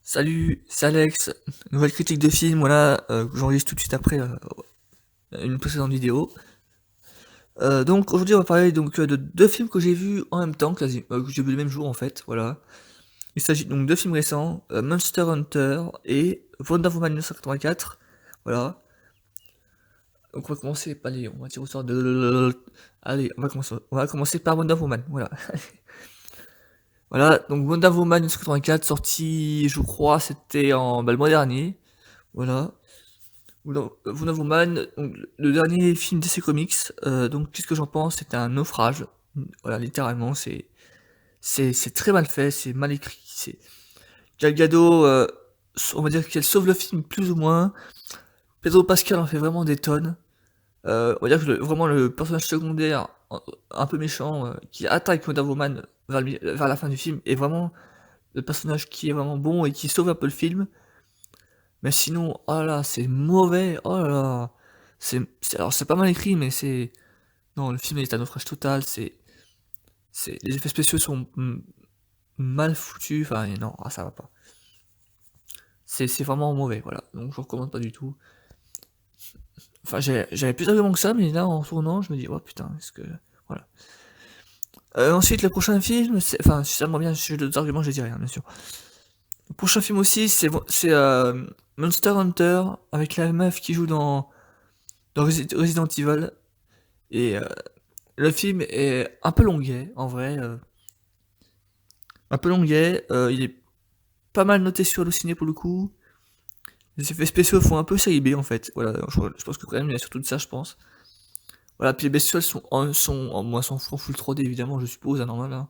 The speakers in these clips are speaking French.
Salut, c'est Alex. Nouvelle critique de film, voilà, que j'enregistre tout de suite après une précédente vidéo. Donc aujourd'hui on va parler de deux films que j'ai vus en même temps, que j'ai vu le même jour en fait, voilà. Il s'agit donc de deux films récents, Monster Hunter et Wonder Woman 1984, voilà. Donc on va commencer, allez, on va tirer au sort de... Allez, on va commencer par Wonder Woman, voilà. Voilà, donc Wonder Woman 1984, sorti, je crois, c'était le mois dernier, voilà. Wonder Woman, donc, le dernier film DC Comics, donc qu'est-ce que j'en pense? C'était un naufrage, voilà, littéralement, c'est très mal fait, c'est mal écrit, c'est Gal Gadot, on va dire qu'elle sauve le film plus ou moins. Pedro Pascal en fait vraiment des tonnes. On va dire que vraiment le personnage secondaire, un peu méchant, qui attaque Wonder Woman vers la fin du film, est vraiment le personnage qui est vraiment bon et qui sauve un peu le film. Mais sinon, oh là là, c'est mauvais, oh là là. Alors c'est pas mal écrit, mais c'est... Non, le film est un naufrage total, les effets spéciaux sont mal foutus, enfin non, ça va pas. C'est vraiment mauvais, voilà, donc je recommande pas du tout. Enfin, j'avais plus d'arguments que ça, mais là, en tournant, je me dis, oh putain, est-ce que... Voilà. Ensuite, le prochain film, enfin, si ça me revient, si j'ai d'autres arguments, je dis rien, bien sûr. Le prochain film aussi, c'est Monster Hunter, avec la meuf qui joue dans Resident Evil, et le film est un peu longuet, en vrai, un peu longuet, il est pas mal noté sur Allociné pour le coup. Les effets spéciaux font un peu série B en fait. Voilà, je pense que quand même il y a surtout de ça, je pense. Voilà, puis les bestioles moi, sont en full 3D évidemment, je suppose, à normal. Hein.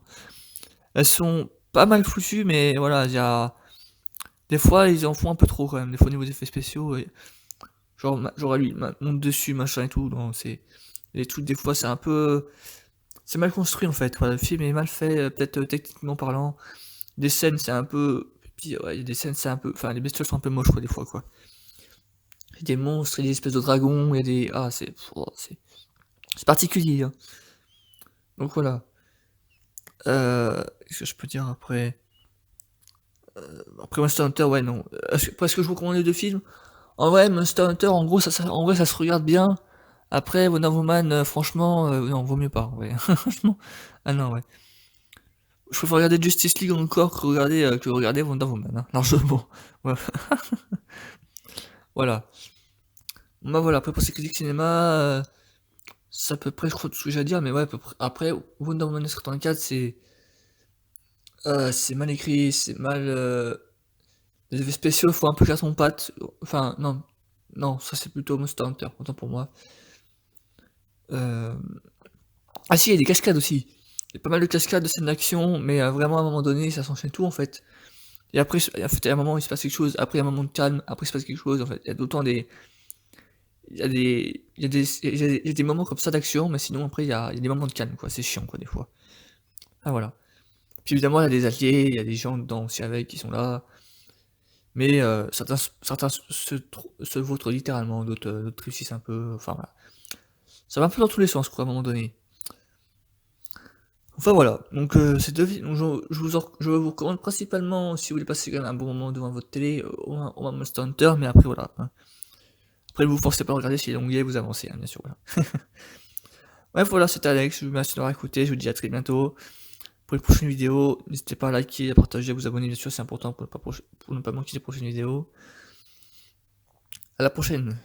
Elles sont pas mal foutues, mais voilà, il y a des fois ils en font un peu trop quand même. Des fois au niveau des effets spéciaux, et genre lui monte dessus, machin et tout. Non, c'est les trucs des fois c'est un peu, c'est mal construit en fait. Voilà, le film est mal fait, peut-être techniquement parlant. Des scènes c'est un peu, puis ouais, il y a des scènes c'est un peu, enfin les bestioles sont un peu moches quoi des fois quoi. Il y a des monstres, il y a des espèces de dragons, il y a des... Ah, c'est particulier. Hein. Donc voilà. Qu'est-ce que je peux dire après Après Monster Hunter, ouais, non. Parce que je vous recommande les deux films. En vrai, Monster Hunter, en gros, en vrai, ça se regarde bien. Après, Wonder Woman, franchement, non, vaut mieux pas, ouais. Franchement. Ah non, ouais. Je préfère regarder Justice League encore que regarder Wonder Woman, hein, largement. Ouais. Voilà. Bah voilà, après pour ces critiques cinéma, c'est à peu près, je crois, tout ce que j'ai à dire, mais ouais, à peu près. Après, Wonder Woman 84, c'est mal écrit, c'est mal. Les effets spéciaux font un peu carton pâte. Enfin, non, non, ça c'est plutôt Monster Hunter, autant pour moi. Euh, Ah si, il y a des cascades aussi. Il y a pas mal de cascades, de scènes d'action, mais vraiment à un moment donné, ça s'enchaîne tout en fait. Et après, en fait, il y a un moment où il se passe quelque chose, après il y a un moment de calme, après il se passe quelque chose, en fait. Il y a d'autant des. Il y a des moments comme ça d'action, mais sinon après il y a des moments de calme, quoi. C'est chiant, quoi, des fois. Ah voilà. Puis évidemment, il y a des alliés, il y a des gens dedans aussi avec qui sont là. Mais certains se vautrent littéralement, d'autres réussissent un peu. Enfin voilà. Ça va un peu dans tous les sens, quoi, à un moment donné. Enfin voilà. Donc, donc, je vous recommande principalement, si vous voulez passer quand même un bon moment devant votre télé, au moins Monster Hunter, mais après voilà. Hein. Après, vous forcez pas à regarder si est longuet, vous avancez, hein, bien sûr. Voilà. Bref, voilà, c'était Alex, je vous remercie d'avoir écouté, je vous dis à très bientôt. Pour les prochaines vidéos, n'hésitez pas à liker, à partager, à vous abonner, bien sûr, c'est important pour ne pas manquer les prochaines vidéos. À la prochaine.